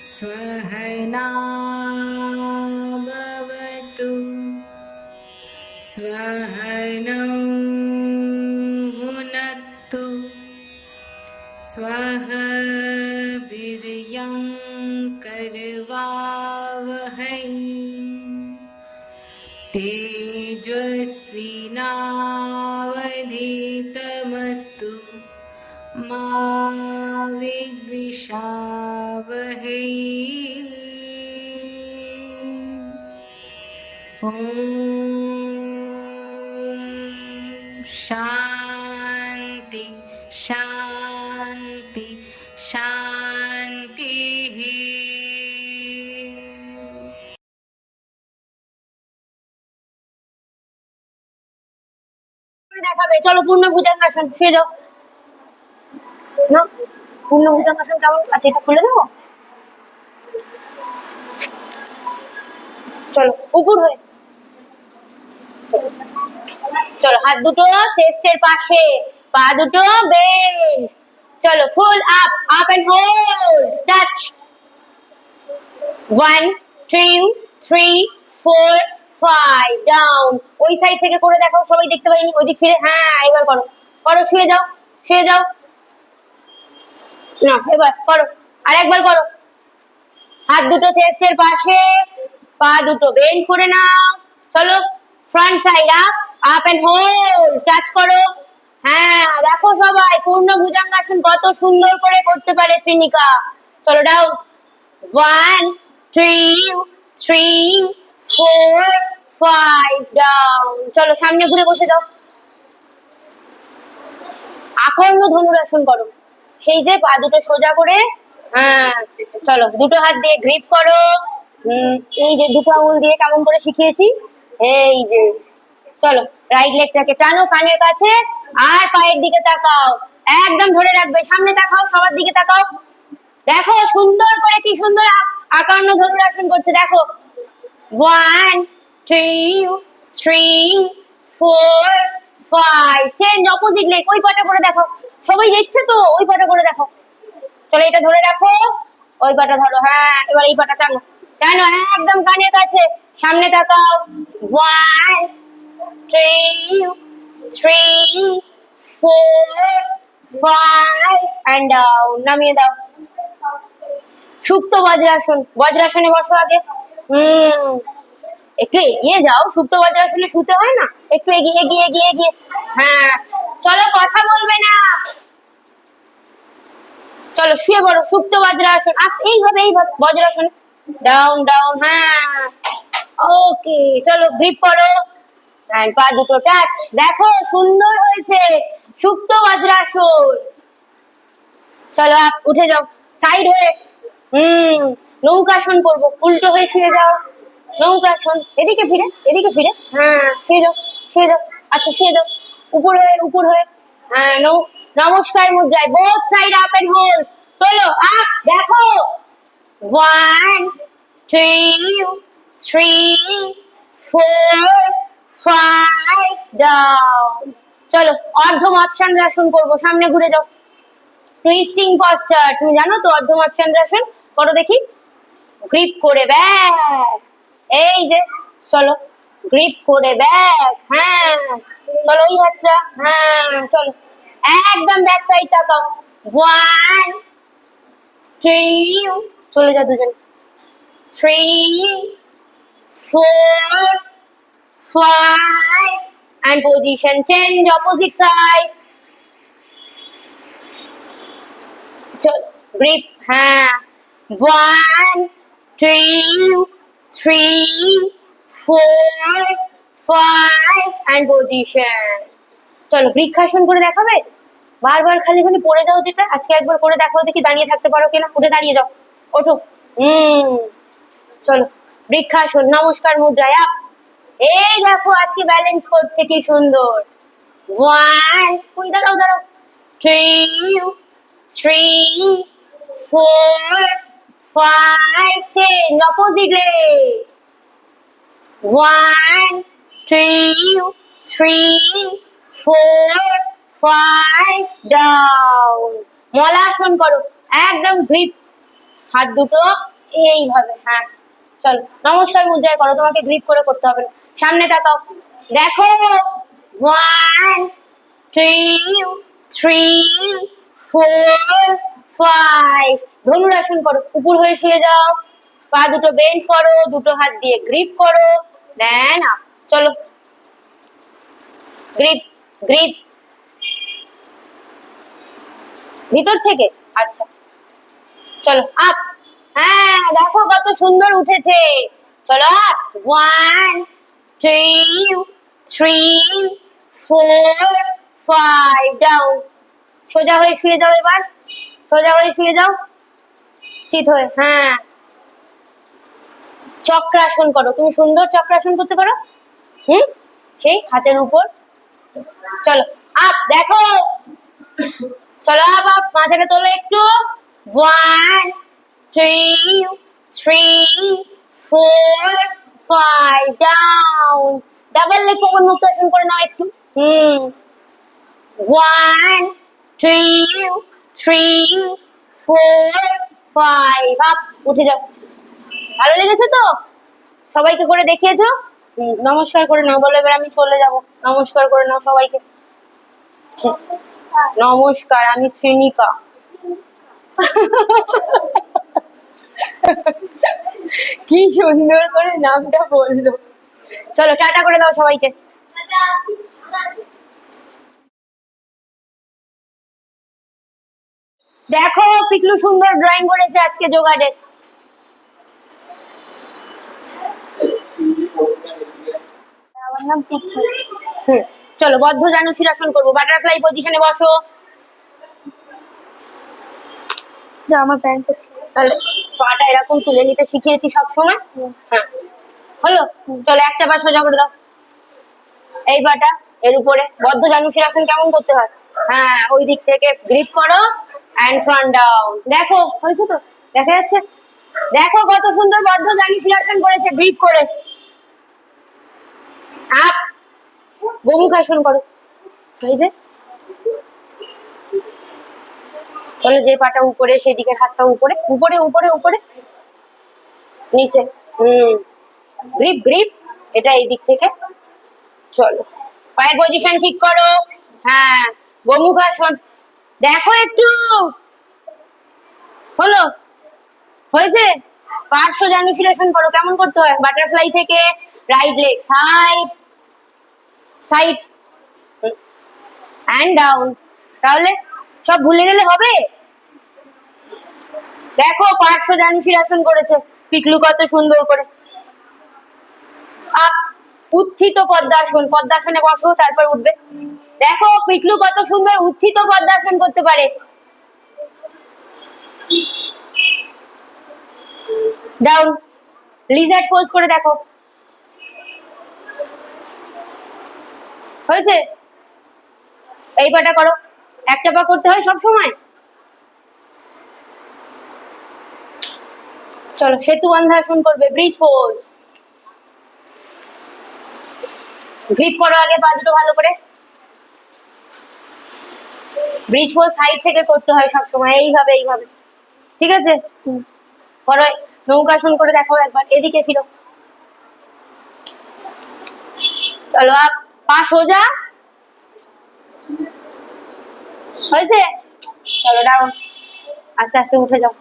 स्वहना भवतु स्वहनौ भुनक्तु स्वः वीर्यं करवावहै तेजस्विनावधीतमस्तु मा विद्विषावहै। ॐ शान्ति शान्ति शान्तिः। দেখাবে চলো পূর্ণ ভুজঙ্গাসন শুয়ে যাও না। পূর্ণ ভুজঙ্গাসন কেমন আছে এটা খুলে দেবো। চলো উপর হয়ে চলো হাত দুটো চেস্টের পাশে পা দুটো বেন্ড চলো full up up and hold touch 1 2 3 4 5 down. ওই সাইড থেকে করে দেখো সবাই দেখতে পাইনি ওইদিক ফিরে হ্যাঁ এবার করো করো শুয়ে যাও না এবার করো আরেকবার করো হাত দুটো চেস্টের পাশে পা দুটো বেন্ড করে নাও চলো front side up up and hold touch করো। হ্যাঁ দেখো সবাই পূর্ণ ভুজঙ্গাসন কত সুন্দর করে করতে পারে শ্রীনিকা। চলো ডাউন 1 2 3 4 5 ডাউন। চলো সামনে ঘুরে বসে যাও আকর্ণ ধনুরাসন করো সেই যে পা দুটো সোজা করে হ্যাঁ চলো দুটো হাত দিয়ে গ্রিপ করো এই যে দুটো আঙুল দিয়ে কেমন করে শিখিয়েছি এই যে চলো রাইট লেগটাকে টানো কানের কাছে আর পায়ের দিকে তাকাও একদম ধরে রাখবে সামনে তাকাও সবার দিকে তাকাও দেখো সুন্দর করে কি সুন্দর আকর্ণ ধনুরাসন করছে দেখো 1 2 3 4 5 চেঞ্জ অপোজিট লেগ ওই পাটা করে দেখো সবাই দেখছে তো ওই পাটা করে দেখো চলো এটা ধরে রাখো ওই পাটা ধরো হ্যাঁ এবার এই পাটা টানো টানো একদম কানের কাছে সামনে তাকাও 1 2 3 4 5 and down নামিয়ে দাও সুপ্ত বজ্রাসন বজ্রাসনে বসো আগে একটু এগিয়ে যাও সুপ্ত বজ্রাসনে শুতে হয় না একটু এগিয়ে এগিয়ে এগিয়ে এগিয়ে হ্যাঁ চলো কথা বলবে না চলো শুয়ে পড়ো সুপ্ত বজ্রাসন এইভাবে বজ্রাসন ডাউন ডাউন হ্যাঁ ওকে চলো গ্রিপ করো এন্ড পা দুটো টাচ দেখো সুন্দর হয়েছে সুপ্ত বজ্রাসন। চলো আপ উঠে যাও সাইড হয়ে নৌকাসন করবো উল্টো হয়ে শুয়ে যাও নৌকাসন এদিকে ফিরে হ্যাঁ শুয়ে যাও আচ্ছা শুয়ে যাও উপর হয়ে হ্যাঁ নমস্কার মুদ্রায় both side up and hold তোলো আপ দেখো 1 2 3 4 5 ডাউন। চলো অর্ধ মৎস্যান্দ্রাসন করবো সামনে ঘুরে যাও টুইস্টিং পশ্চার তুমি জানো তো অর্ধ মৎস্যান্দ্রাসন করো দেখি গ্রিপ করে ব্যাক এই যে চলো গ্রিপ করে ব্যাক হ্যাঁ চলো ওই হাতটা হ্যাঁ চলো একদম ব্যাক সাইড তাকাও 1 2 চলে যা দুজন 3 4 5 and position change opposite side grip হ্যাঁ 1 2 3 4 5 and position চলো বৃক্ষাসন করে দেখাবে বারবার খালি পড়ে যাও যেটা আজকে একবার করে দেখাও দেখি দাঁড়িয়ে থাকতে পারো কিনা উঠে দাঁড়িয়ে যাও ওঠো চলো বৃক্ষাসন নমস্কার মুদ্রায় আপ এই দেখো আজকে ব্যালেন্স করছে কি সুন্দর 1 ওই দাঁড়াও 2 3 4 5 change opposite leg 1 2 3 4 5 down. Malasana করো, একদম গ্রিপ, হাত দুটো এইভাবে। হ্যাঁ চলো, নমস্কার মুদ্রায় করো, তোমাকে গ্রিপ করে করতে হবে না। সামনে তাকাও, দেখো 1 2 3 4 5। ধনুরাসন করো, উপর হয়ে শুয়ে যাও, পা দুটো বেন্ড করো, দুটো হাত দিয়ে গ্রিপ করো, দেন আপ। চলো, গ্রিপ গ্রিপ ভিতর থেকে। আচ্ছা চলো আপ। হ্যাঁ দেখো কত সুন্দর উঠেছে। চলো আপ, 1 2 3 4 5 ডাউন। সোজা হয়ে শুয়ে যাও, এবার সোজা হয়ে শুয়ে যাও, চিত হয়ে। হ্যাঁ, চক্রাসন করো, তুমি সুন্দর চক্রাসন করতে পারো। হুম, সেই হাতের উপর। চলো আপ, দেখো, চলো আপ আপ, মাথাটা তোলো একটু। 1 2 3 4 5 ডাউন। ডাবল লেগ প্রবণ মুক্তাসন করে নাও একটু। 1 2 3 4 5 আপ, উঠে যাও। ভালো লেগেছে তো? সবাইকে করে দেখিয়েছো? নমস্কার করে নাও, বলো এবার আমি চলে যাব। নমস্কার করে নাও সবাইকে। নমস্কার, আমি শ্রেণিকা। কি সুন্দর করে নামটা বললো। চলো টাটা করে দাও সবাইকে। দেখো পিকলু সুন্দর ড্রয়িং করেছে আজকে যোগাড়ের। আমার নাম পিকলু। চলো বদ্ধ জানুশীলাসন করবো, বাটারফ্লাই পজিশনে বসো। যা আমার প্যান্ট আছে, তাহলে পাটা এরকম তুলে নিতে শিখিয়েছি সবসময়। হ্যাঁ হলো, চলো একটা পা সোজা করে দাও, এই পাটা এর উপরে। বদ্ধ জানুশীলাসন কেমন করতে হয়? হ্যাঁ, ওই দিক থেকে গ্রিপ করো এন্ড ফ্রন্ট ডাউন। দেখো হয়েছে তো, দেখা যাচ্ছে? দেখো কত সুন্দর বদ্ধ জানুশীলাসন করেছে গ্রিপ করে। আপ, গোমুখাসন করো, এই যে বলে যে পাটা উপরে, সেই দিকের হাতটা উপরে উপরে উপরে উপরে নিচে। গ্রিপ গ্রিপ, এটা এই দিক থেকে। চলো পায়ের পজিশন ঠিক করো। হ্যাঁ, গোমুখাসন। দেখো একটু, হলো, হয়েছে? পার্শ্ব জানুশীলাসন করো, কেমন করতে হয়? বাটারফ্লাই থেকে right leg side side and down. তাহলে সব ভুলে গেলে হবে? দেখো পার্শ্ব জানুশীলাসন করেছে পিকলু কত সুন্দর করে। আপ, উত্থিত পদ্মাসন, পদ্মাসনে বসো তারপর উঠবে। দেখো পিকলু কত সুন্দর উত্থিত পদ্মাসন করতে পারে। ডাউন, লিজার্ড পোজ করে দেখো, হয়েছে? এই পাটা করো, একটা পা করতে হয় সব সময়। চলো সেতু বন্ধাসন করবে, ব্রিজ পোজ। গ্রিপ করো আগে পা দুটো ভালো করে। ব্রিজ পোজ সাইড থেকে করতে হয় সব সময়, এইভাবে এইভাবে, ঠিক আছে? করো, নৌকাসন করে দেখো একবার, এদিকে ফিরো। চলো আপ, পা সোজা, হয়েছে? চলো ডাউন, আস্তে আস্তে উঠে যাও।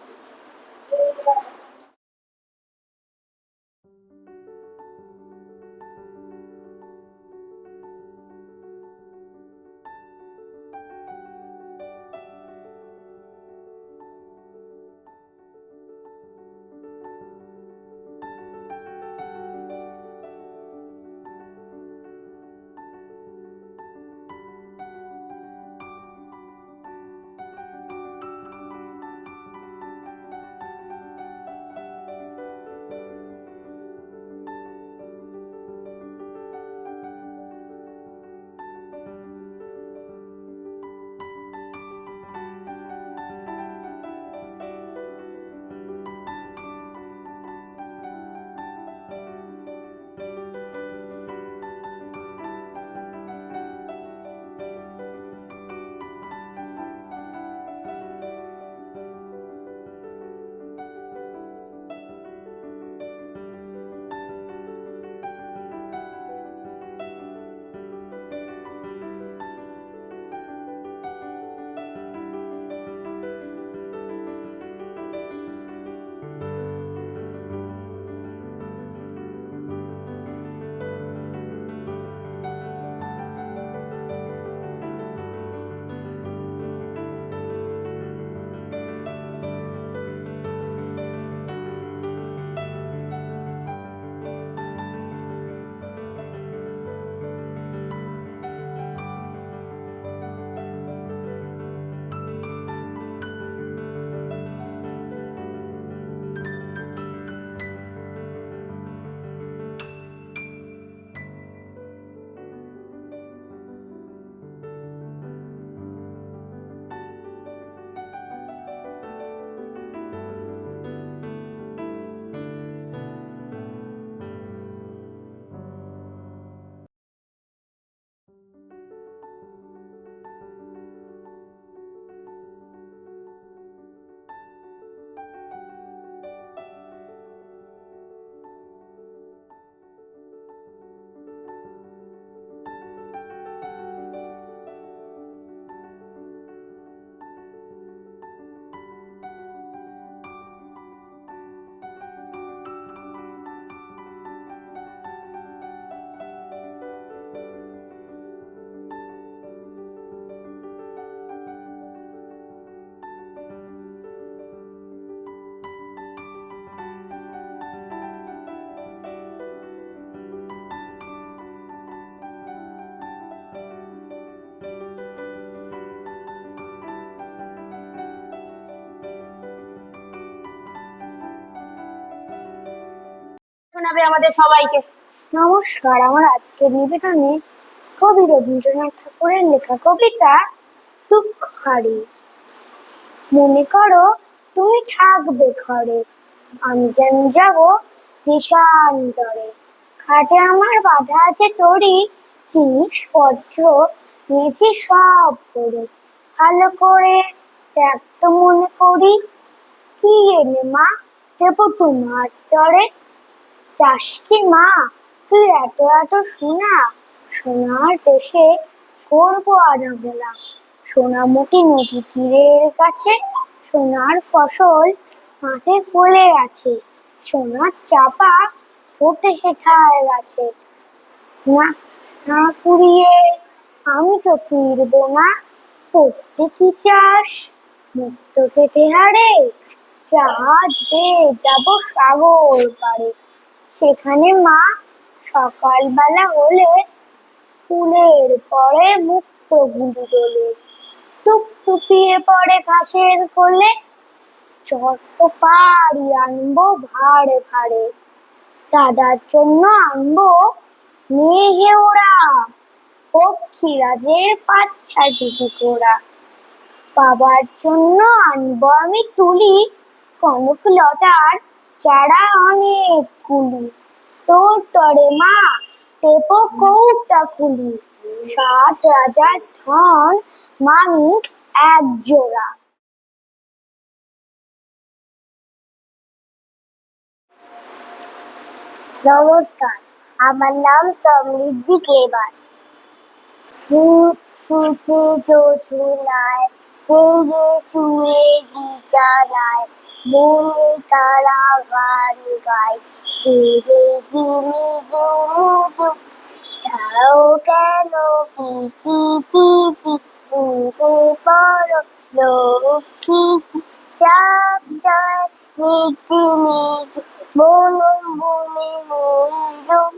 শোনাবে আমাদের সবাইকে। নমস্কার, আমার আজকের নিবেদনে কবি রবীন্দ্রনাথ ঠাকুরের লেখা কবিতা দুঃখহারি। মনে করো তুমি থাকবে ঘরে, আমি যেন যাব দেশান্তরে। খাটে আমার বাঁধা আছে তরি, জিনিসপত্র নিয়েছি সব ভরে। ভালো করে দেখ তো মনে করি, কি এনে মা দেবো তোমার তরে। চাস কি মা তুই এত এত সোনা, সোনার দেশে করবো আনাগোনা। সোনামুখী নদী তীরের কাছে, সোনার ফসল মাঠে ফলে আছে। সোনার চাপা ফোটে সেথায় গাছে। না না ফুরিয়ে আমি তো ফিরবো না, করতে কি চাস মুক্ত কেটে হারে। জাহাজ বেয়ে যাবো সাগর পাড়ে, সেখানে মা সকালবেলা হলে ফুলের পরে মুক্ত গুলি তোলে। টুপটুপিয়ে পড়ে ঘাসের কোলে, চট্ট পাড়ি আনবো ভাড়ে ভাড়ে। দাদার জন্য আনবো মেঘে ওরা, পক্ষীরাজের পাচ্ছা টিকি ঘোড়া। বাবার জন্য আনবো আমি তুলি, কনক লতার চারা অনেকগুলি। তোর তরে মা দেবো কৌটা খুলি, 60 রাজার ধন মানিক এক জোড়া। নমস্কার, আমার নাম সমৃদ্ধি ক্লেবার। ফুট ফুটে যোজনায় জেগে শুয়ে বিছানায়, মনে তারা গান গায় জেগে ঝিমি ঝুমুঝুম। ছাও কেন পিটি পিটি, উঠে পড়ো লক্ষ্মীটি। চাপ চায় মিটি মিটি, মনম ভূমি নিঝুম।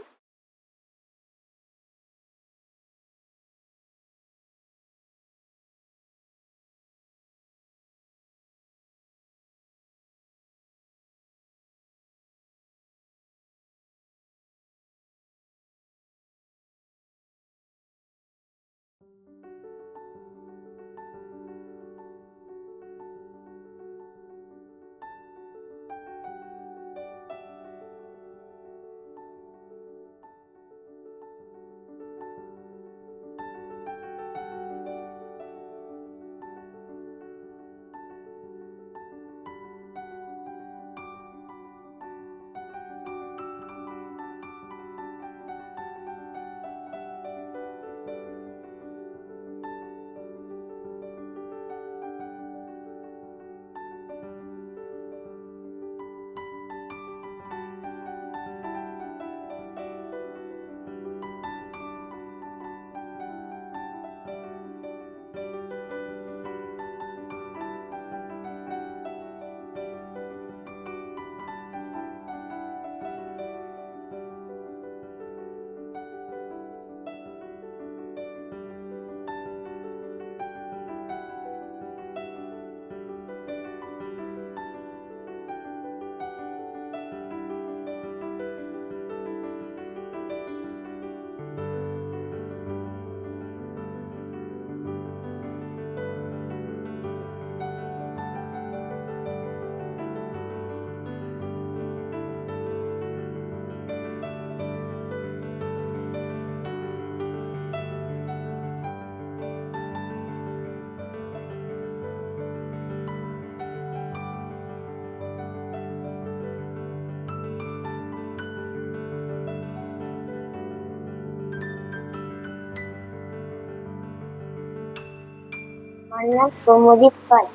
আমার নাম সৌম্যজিৎ পাল।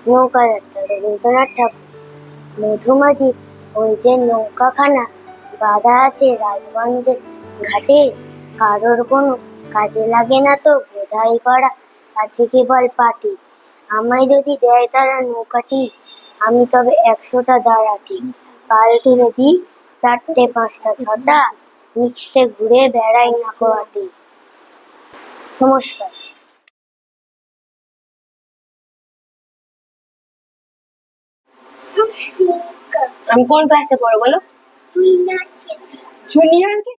নৌকা যাত্রা রবীন্দ্রনাথ ঠাকুর। মধুমাঝি ওই যে নৌকাখানা বাঁধা আছে রাজগঞ্জের ঘাটে, কারোর কোনো কাজে লাগে না তো বোঝাই করা, আছে কেবল পাটি। আমায় যদি দেয় তারা নৌকাটি, আমি তবে 100টা দাঁড়াটি। পাল তুলে দিই 4টে 5টা 6টা, মিথ্যে ঘুরে বেড়াই না কোয়াটি। নমস্কার। আমি কোন ক্লাসে পড়ো বলো? জুনিয়রকে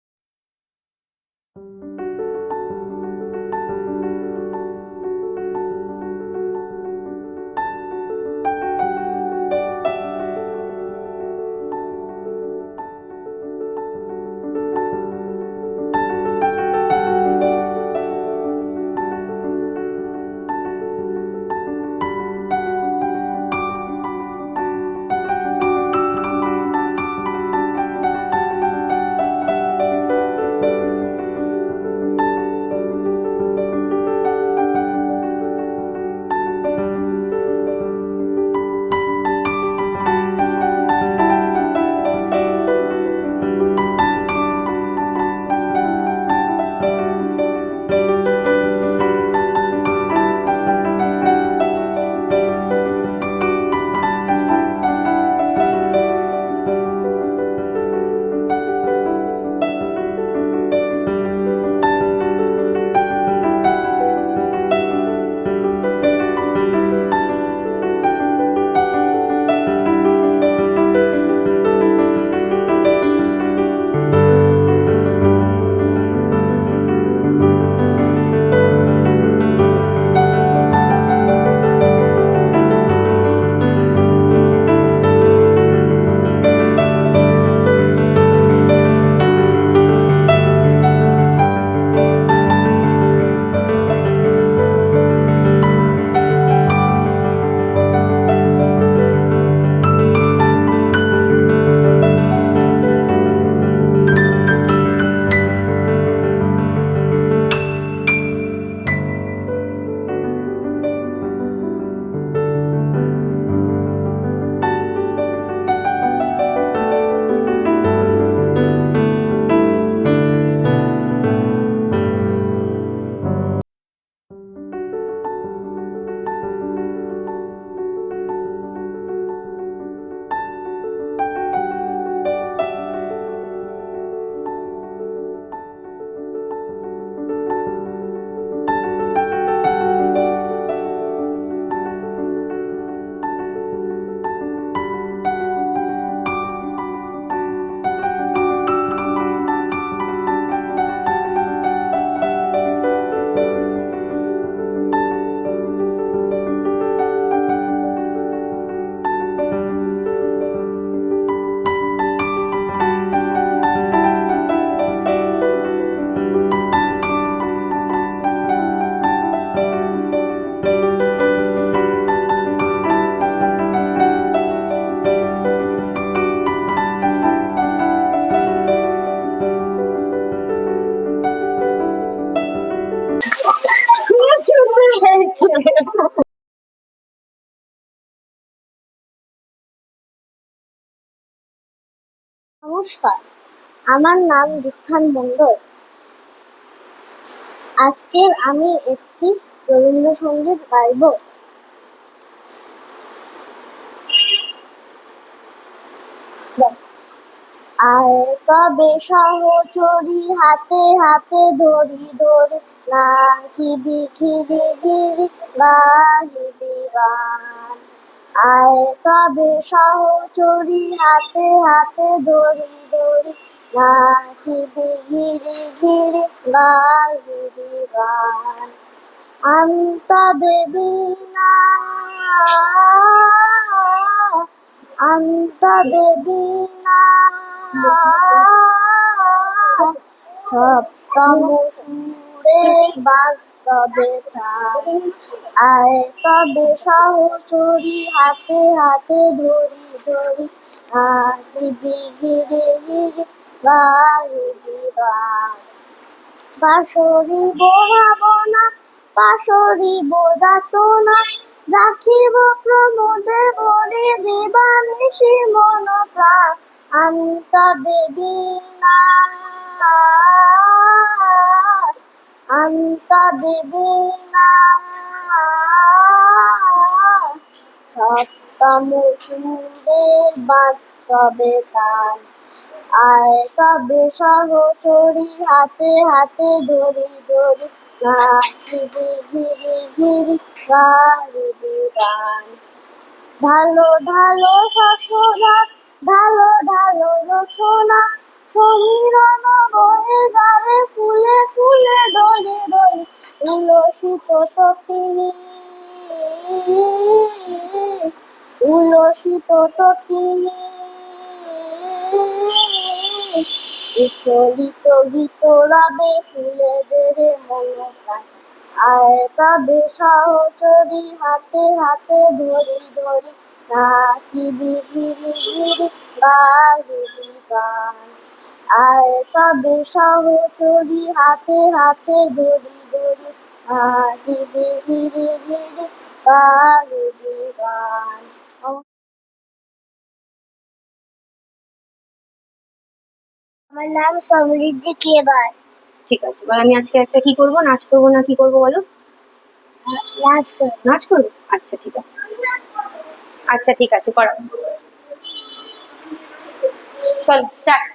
নমস্কার, আমার নাম দীক্ষান মণ্ডল। আজকে আমি একটি রবীন্দ্রসঙ্গীত গাইব। আয় তবে সহচরী হাতে হাতে ধরি ধরি, নাচিবি ঘিরি ঘিরি গাহিবি গান। আয় তবে সহচরী হাতে হাতে ধরি ধরি, নাচিবি ঘিরি ঘিরি গাহিবি গান। আনতবে বীণা আনতবে বীণা, সপ্তম সুরে বাজতবে তান। আয় তবে সহচরী হাতে হাতে ধরি ধরি, নাচিবি ঘিরি ঘিরি গাহিবি গান। পাশরিব ভাবনা পাশরিব যাতনা, রাখিব প্রমোদে ভরে দিবানিশি মন প্রাণ। আনতবে বীণা আনতবে বীণা, সপ্তম সুরে বাজতবে তান। আয় তবে সহচরী হাতে হাতে ধরি ধরি, নাচিবি ঘিরি ঘিরি গাহিবি গান। ঢালো ঢালো শশধর ঢালো ঢালো রচনা, সমীরণ বয়ে যাবে ফুলে ফুলে দলে দলে উলসিত তটিনী উলসিত তটিনী বিচলিত ভিতরাবে ফুলেদের মনপ্রাণ আয় তবে সহচরী হাতে হাতে ধরি ধরি নাচিবি ঘিরি ঘিরি গাহিবি গান আয় তবে সহচরী হাতে হাতে ধরি ধরি নাচিবি ঘিরি ঘিরি গাহিবি গান। আমার নাম সমৃদ্ধি কেবার। ঠিক আছে, এবার আমি আজকে একটা কি করব, নাচ করবো না কি করবো বলো? নাচ করো। নাচ করবো? আচ্ছা ঠিক আছে, আচ্ছা ঠিক আছে, করো। চল স্টার্ট।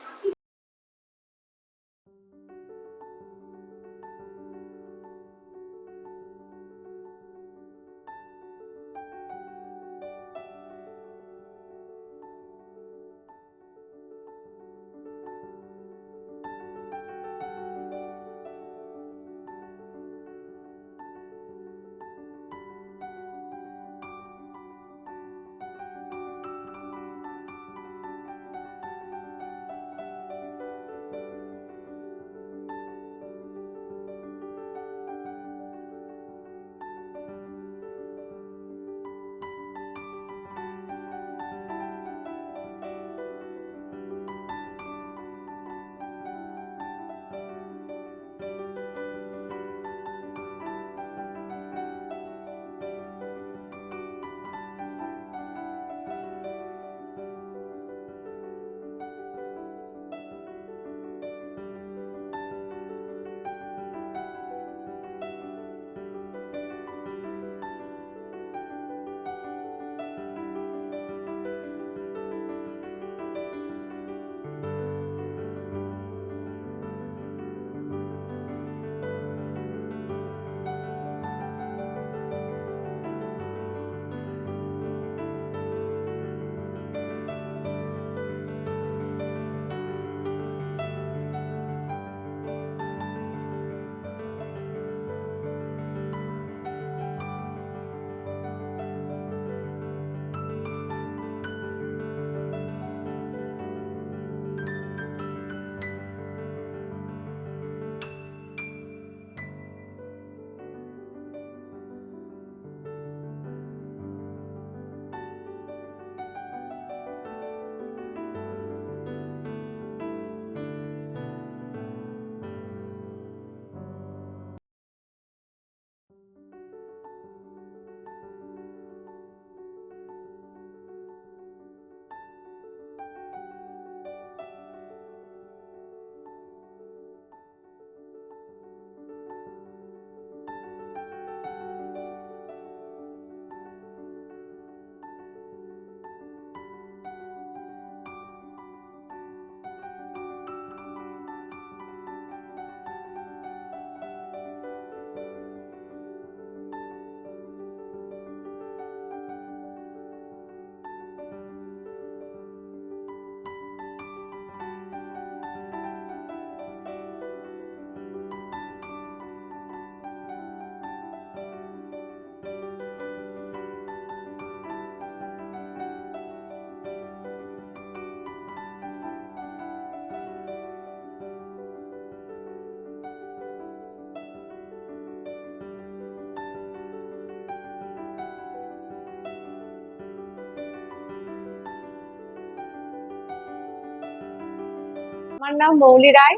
আমার নাম মৌলি রায়।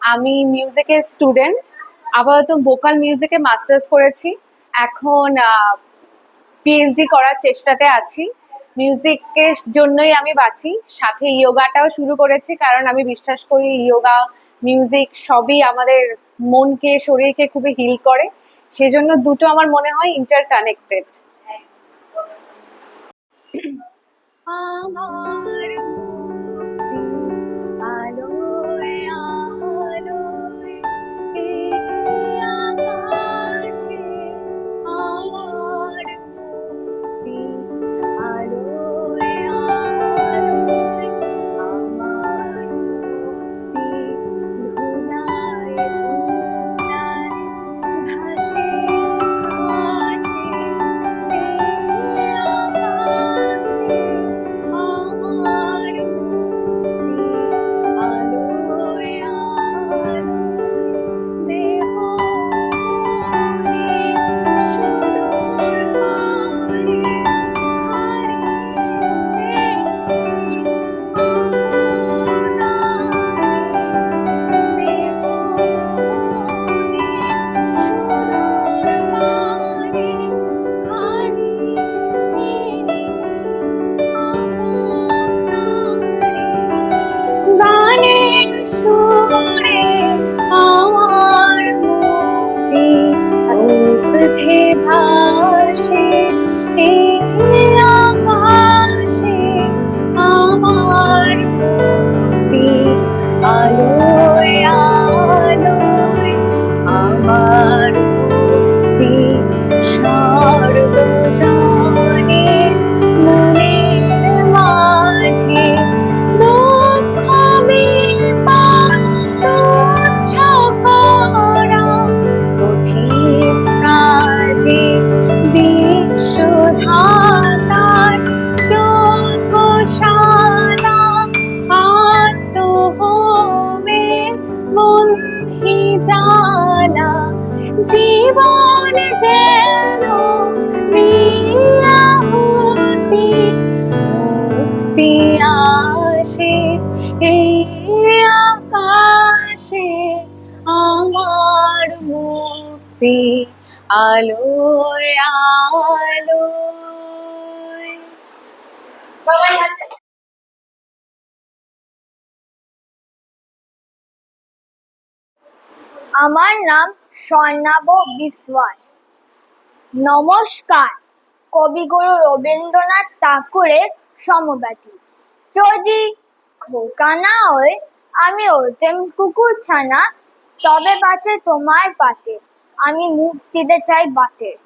আমি মিউজিকের স্টুডেন্ট, আপাতত ভোকাল মিউজিকে মাস্টার্স করেছি। এখন পিএইচডি করার চেষ্টাতে আছি। মিউজিকের জন্যই আমি বাঁচি, সাথে ইয়োগাটাও শুরু করেছি, কারণ আমি বিশ্বাস করি ইয়োগা মিউজিক সবই আমাদের মনকে শরীরকে খুবই হিল করে। সেজন্য দুটো আমার মনে হয় ইন্টার কানেক্টেড। আমার আলোয় আলোয় এই আকাশে আমার মুক্তি, আলোয় আলোয় আমার মুক্তি। জানা, জীবন যেন আহুতি, মুক্তি আসে এই আকাশে, আমার মুক্তি আলোয় আলোয়। আমার নাম স্বর্ণাভ বিশ্বাস। নমস্কার। কবিগুরু রবীন্দ্রনাথ ঠাকুরের সমব্যথী। যদি খোকা না হয় আমি হতেম কুকুর ছানা, তবে বাঁচে তোমার পাতে, আমি মুখ দিতে চাই বাতে।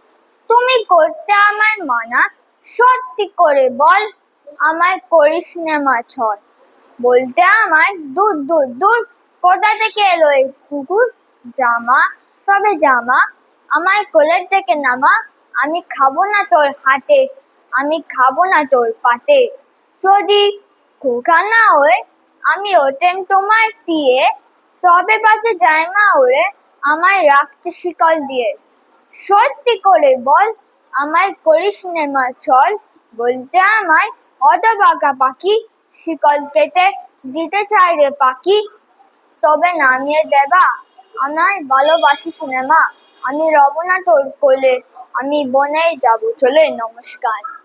তুমি করতে আমায় মানা, সত্যি করে বল, আমায় করিস নে মা ছল। বলতে আমায় দূর দূর দূর, কোথা থেকে এলো এই কুকুর জামা, তবে জামা আমায় কোলের থেকে নামা, আমি খাবো না তোর হাতে, আমি খাবো না তোর পাতে। যদি খোকা না হয় আমি হতেম তোমার দিয়ে, তবে বাজে যায় মা ওরে, আমায় রাখতে শিকল দিয়ে। সত্যি করে বল, আমায় করিস নে মা ছল। বলতে আমায় অত বাঁকা পাখি, শিকল কেটে দিতে চাই রে পাখি, তবে নামিয়ে দেবা আমায় ভালোবাসি সিনেমা, আমি রব না তোর কোলে, আমি বনে যাব চলে। নমস্কার।